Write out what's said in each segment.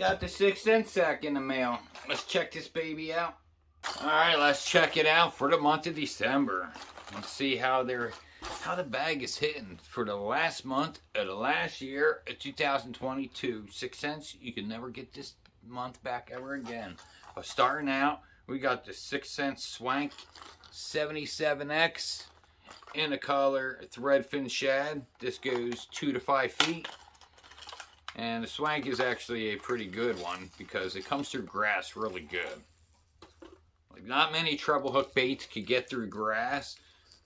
Got the 6 cent sack in the mail. Let's check this baby out. Alright, let's check it out for the month of December. Let's see how the bag is hitting for the last month of the last year of 2022. 6 cents, you can never get this month back ever again. But starting out, we got the 6 cent Swank 77X in the color threadfin shad. This goes 2 to 5 feet. And the Swank is actually a pretty good one because it comes through grass really good. Like, not many treble hook baits could get through grass,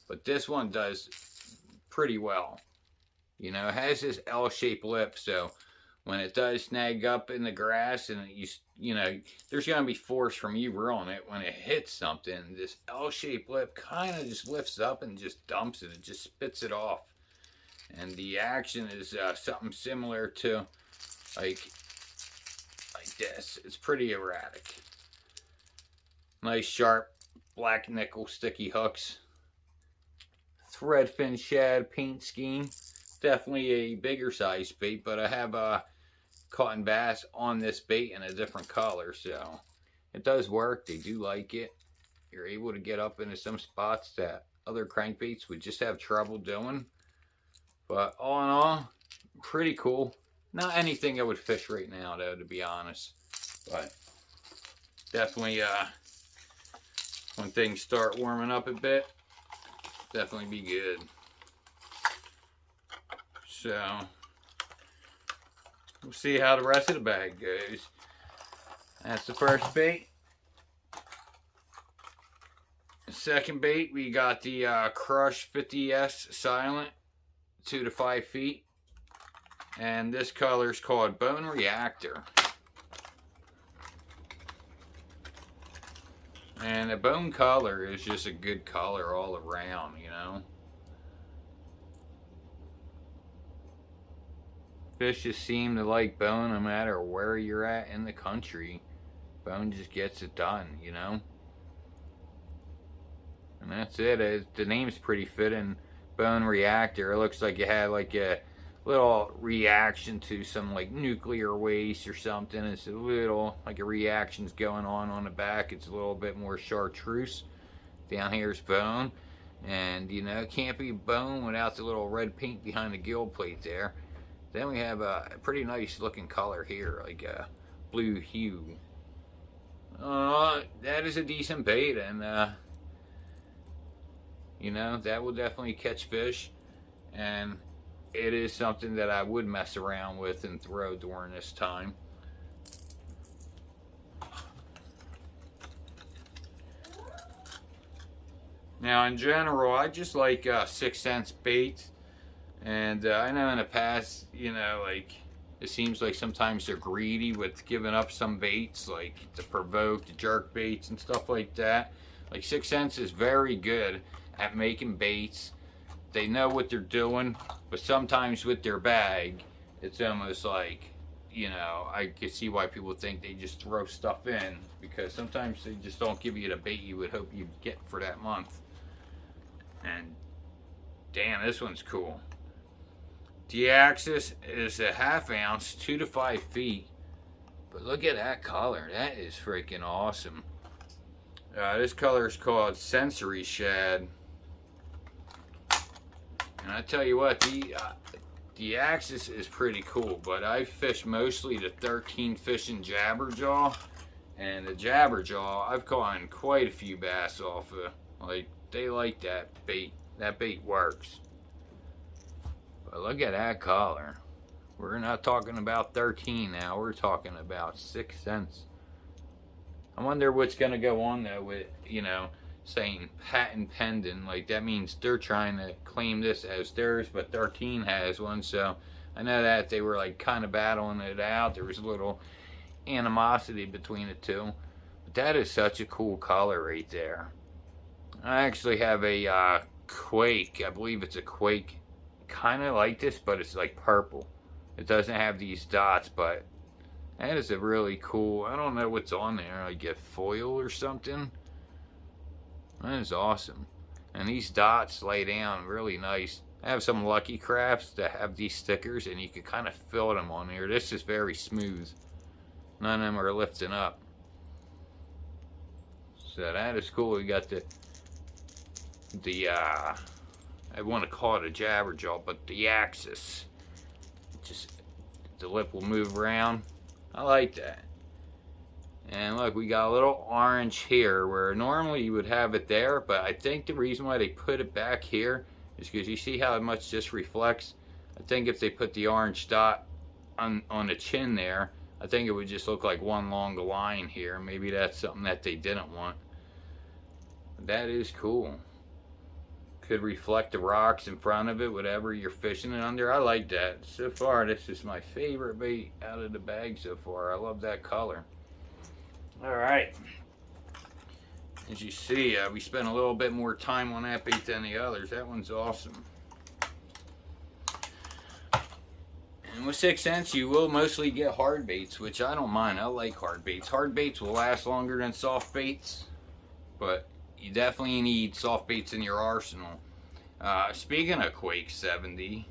but this one does pretty well. You know, it has this L-shaped lip, so when it does snag up in the grass and you know, there's going to be force from you reeling it. When it hits something, this L-shaped lip kind of just lifts up and just dumps it. It just spits it off. And the action is something similar to like this. It's pretty erratic. Nice sharp black nickel sticky hooks. Threadfin shad paint scheme. Definitely a bigger size bait, but I have a cotton bass on this bait in a different color, so it does work. They do like it. You're able to get up into some spots that other crankbaits would just have trouble doing. But all in all, pretty cool. Not anything I would fish right now, though, to be honest. But definitely, when things start warming up a bit, definitely be good. So, we'll see how the rest of the bag goes. That's the first bait. The second bait, we got the Crush 50S Silent. 2 to 5 feet, and this color is called Bone Reactor. And the bone color is just a good color all around, you know. Fish just seem to like bone no matter where you're at in the country. Bone just gets it done, you know. And that's it. The name's pretty fitting. Bone Reactor. It looks like it had like a little reaction to some like nuclear waste or something. It's a little like a reaction's going on the back. It's a little bit more chartreuse. Down here is bone, and you know, it can't be bone without the little red paint behind the gill plate there. Then we have a pretty nice looking color here, like a blue hue. That is a decent bait, and you know, that will definitely catch fish, and it is something that I would mess around with and throw during this time. Now, in general, I just like 6 cents baits, and I know in the past, you know, like, it seems like sometimes they're greedy with giving up some baits, like the provoke, the jerk baits, and stuff like that. Like, 6 cents is very good at making baits. They know what they're doing, but sometimes with their bag, it's almost like, you know, I can see why people think they just throw stuff in, because sometimes they just don't give you the bait you would hope you'd get for that month. And damn, this one's cool. The axis is a 1/2 ounce, 2 to 5 feet. But look at that color. That is freaking awesome. This color is called Sensory Shad. And I tell you what, the axis is pretty cool, but I fish mostly the 13 fishing jabberjaw, and the jabberjaw I've caught quite a few bass off of. Like, they like that bait. That bait works. But look at that color. We're not talking about 13 now. We're talking about 6 cents. I wonder what's gonna go on though with, you know, saying patent pending. Like, that means they're trying to claim this as theirs, but 13 has one. So I know that they were like kind of battling it out. There was a little animosity between the two. But that is such a cool color right there. I actually have a Quake. I believe it's a Quake. Kind of like this, but it's like purple. It doesn't have these dots, but that is a really cool. I don't know what's on there. Like a foil or something. That is awesome. And these dots lay down really nice. I have some Lucky Crafts that have these stickers, and you can kind of fill them on here. This is very smooth. None of them are lifting up. So that is cool. We got the I want to call it a jabberjaw, but the axis. Just the lip will move around. I like that. And look, we got a little orange here where normally you would have it there, but I think the reason why they put it back here is because you see how much this reflects. I think if they put the orange dot on the chin there, I think it would just look like one long line here. Maybe that's something that they didn't want. But that is cool. Could reflect the rocks in front of it, whatever you're fishing it under. I like that. So far, this is my favorite bait out of the bag so far. I love that color. Alright. As you see, we spent a little bit more time on that bait than the others. That one's awesome. And with 6 cents, you will mostly get hard baits, which I don't mind. I like hard baits. Hard baits will last longer than soft baits, but you definitely need soft baits in your arsenal. Speaking of Quake 70,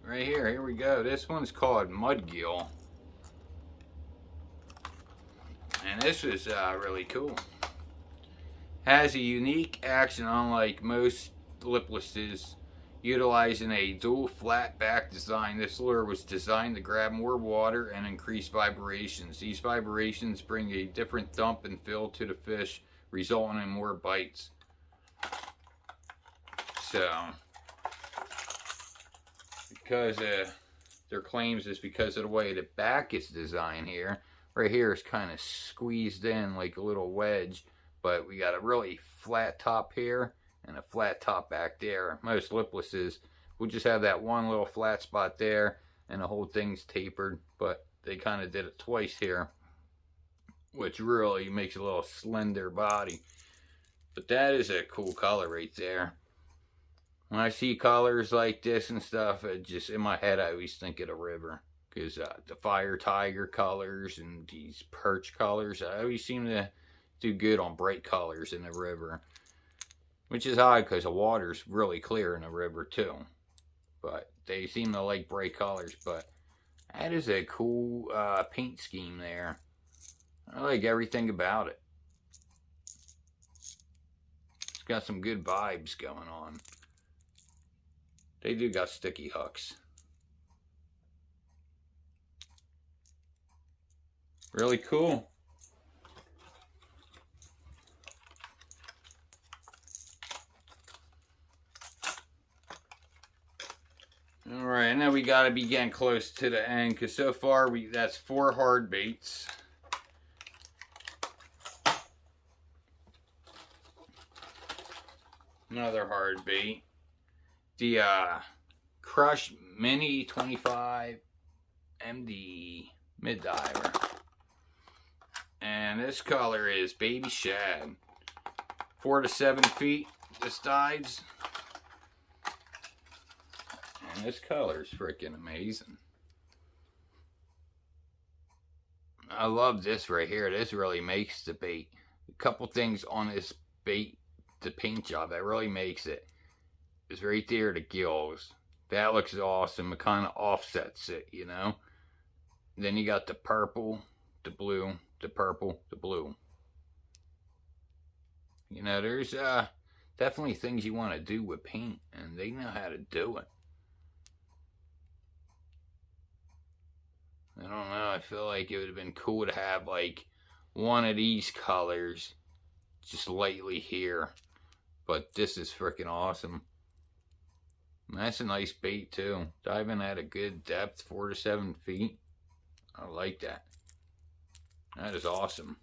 right here we go. This one's called Mudgill. And this is really cool. Has a unique action unlike most liplesses, utilizing a dual flat back design. This lure was designed to grab more water and increase vibrations. These vibrations bring a different thump and feel to the fish, resulting in more bites. So, because their claims is because of the way the back is designed here. Right here is kind of squeezed in like a little wedge, but we got a really flat top here and a flat top back there. Most liplesses will just have that one little flat spot there and the whole thing's tapered, but they kind of did it twice here, which really makes a little slender body. But that is a cool color right there. When I see colors like this and stuff, it just, in my head, I always think of the river. Because the fire tiger colors and these perch colors, I always seem to do good on bright colors in the river. Which is odd because the water's really clear in the river too. But they seem to like bright colors. But that is a cool paint scheme there. I like everything about it. It's got some good vibes going on. They do got sticky hooks. Really cool. Alright, now we gotta be getting close to the end because so far that's 4 hard baits. Another hard bait. The Crush Mini 25 MD Mid Diver. And this color is Baby Shad. 4 to 7 feet this dives. And this color is freaking amazing. I love this right here. This really makes the bait. A couple things on this bait, the paint job, that really makes it. Is right there, the gills. That looks awesome. It kind of offsets it, you know. Then you got the purple, the blue, the purple, the blue. You know, there's definitely things you want to do with paint, and they know how to do it. I don't know, I feel like it would have been cool to have like one of these colors just lightly here. But this is freaking awesome. And that's a nice bait too. Diving at a good depth, 4 to 7 feet. I like that. That is awesome.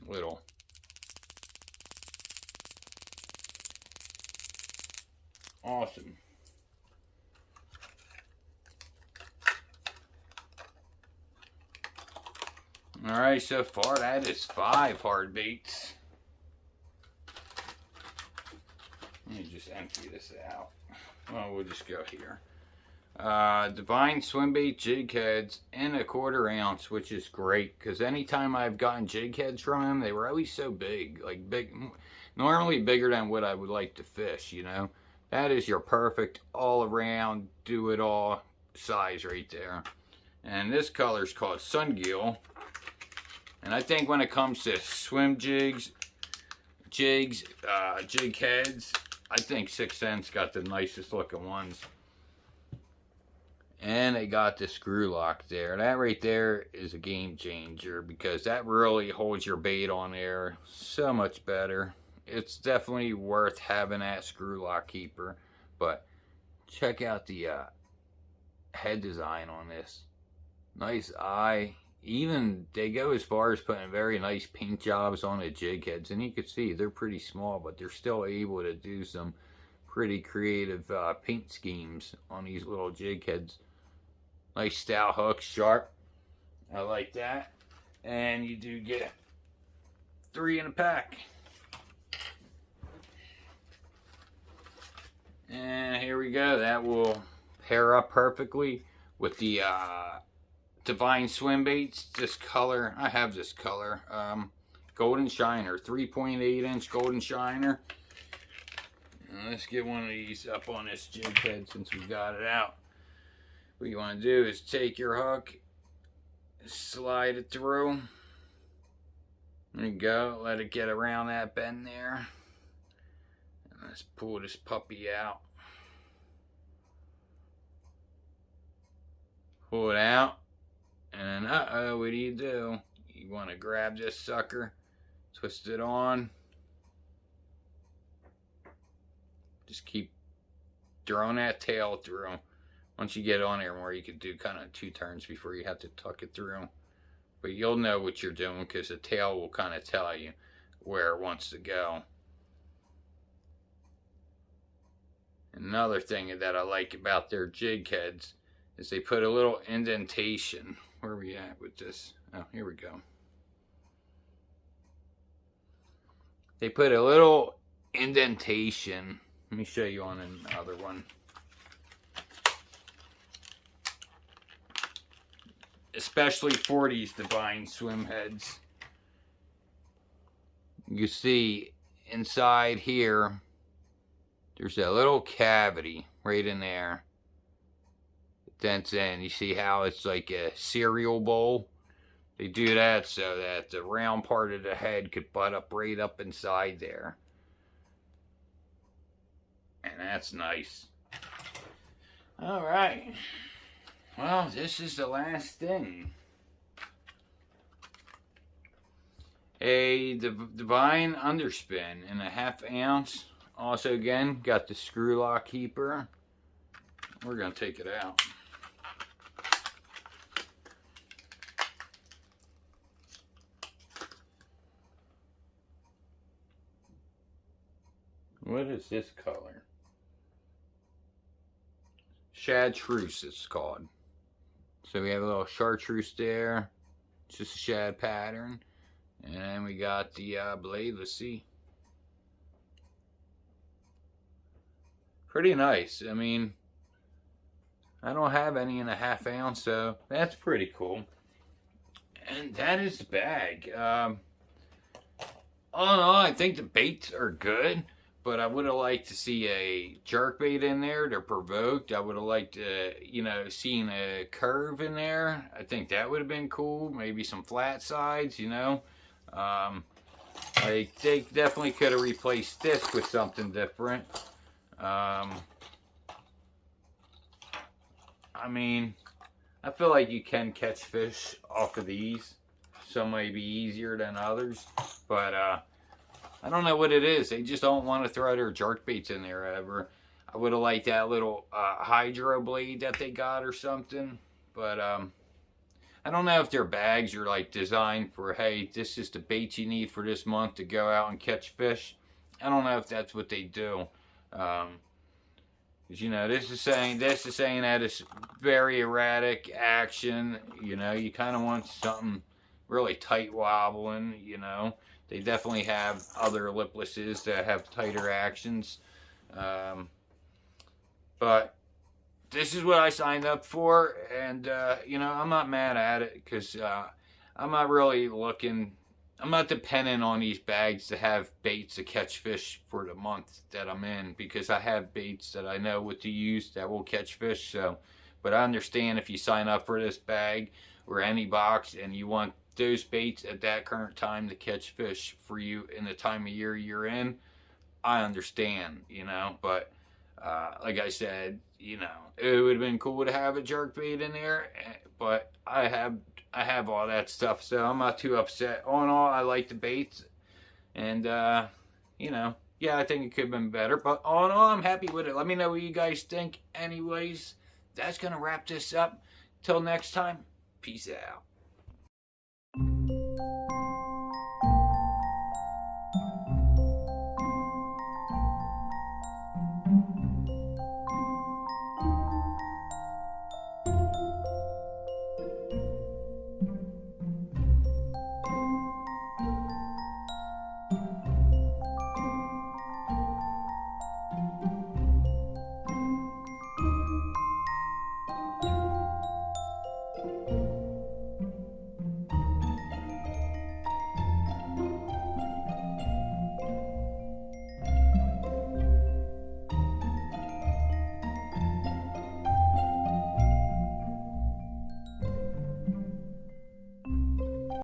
Little. Awesome. Alright, so far that is 5 hard baits. Let me just empty this out. Well, we'll just go here. Divine swim bait jig heads in a 1/4 ounce, which is great because anytime I've gotten jig heads from them, they were always so big, like big, normally bigger than what I would like to fish, you know. That is your perfect all around, do it all, size right there. And this color is called Sungill. And I think when it comes to swim jigs, jig heads, I think 6 Cents got the nicest looking ones. And they got the screw lock there. That right there is a game changer, because that really holds your bait on there so much better. It's definitely worth having that screw lock keeper. But check out the head design on this. Nice eye. Even they go as far as putting very nice paint jobs on the jig heads, and you can see they're pretty small, but they're still able to do some pretty creative paint schemes on these little jig heads. Nice stout hook, sharp. I like that. And you do get 3 in a pack. And here we go. That will pair up perfectly with the Divine swim baits. This color, I have this color, golden shiner, 3.8 inch golden shiner. And let's get one of these up on this jig head since we got it out. What you want to do is take your hook, slide it through. There you go. Let it get around that bend there. And let's pull this puppy out. Pull it out. And uh-oh, what do? You want to grab this sucker, twist it on. Just keep throwing that tail through. Once you get on there more, you can do kind of 2 turns before you have to tuck it through. But you'll know what you're doing, because the tail will kind of tell you where it wants to go. Another thing that I like about their jig heads is they put a little indentation. Where are we at with this? Oh, here we go. They put a little indentation. Let me show you on another one. Especially for these Divine swim heads. You see inside here, there's a little cavity right in there. Dents in. You see how it's like a cereal bowl? They do that so that the round part of the head could butt up right up inside there. And that's nice. Alright. Well, this is the last thing. A Divine underspin in a 1/2 ounce. Also, again, got the screw lock keeper. We're going to take it out. What is this color? Chartreuse it's called. So we have a little chartreuse there. It's just a shad pattern. And then we got the blade. Let's see. Pretty nice. I mean, I don't have any in a 1/2 ounce, so that's pretty cool. And that is the bag. All in all, I think the baits are good. But I would have liked to see a jerkbait in there to provoke. I would have liked to, you know, seen a curve in there. I think that would have been cool. Maybe some flat sides, you know. They definitely could have replaced this with something different. I mean, I feel like you can catch fish off of these. Some may be easier than others. But, I don't know what it is. They just don't want to throw their jerk baits in there ever. I would have liked that little hydro blade that they got or something. But I don't know if their bags are like designed for, hey, this is the bait you need for this month to go out and catch fish. I don't know if that's what they do. Because, you know, this is saying that it's very erratic action. You know, you kind of want something really tight wobbling, you know. They definitely have other liplesses that have tighter actions. But this is what I signed up for. And, you know, I'm not mad at it. Because I'm not really looking... I'm not dependent on these bags to have baits to catch fish for the month that I'm in. Because I have baits that I know what to use that will catch fish. So But I understand if you sign up for this bag or any box and you want those baits at that current time to catch fish for you in the time of year you're in, I understand, you know. But like I said, you know, it would have been cool to have a jerk bait in there, but I have all that stuff, so I'm not too upset. All in all, I like the baits, and you know, yeah, I think it could have been better, but all in all, I'm happy with it. Let me know what you guys think. Anyways, that's gonna wrap this up. Till next time, peace out.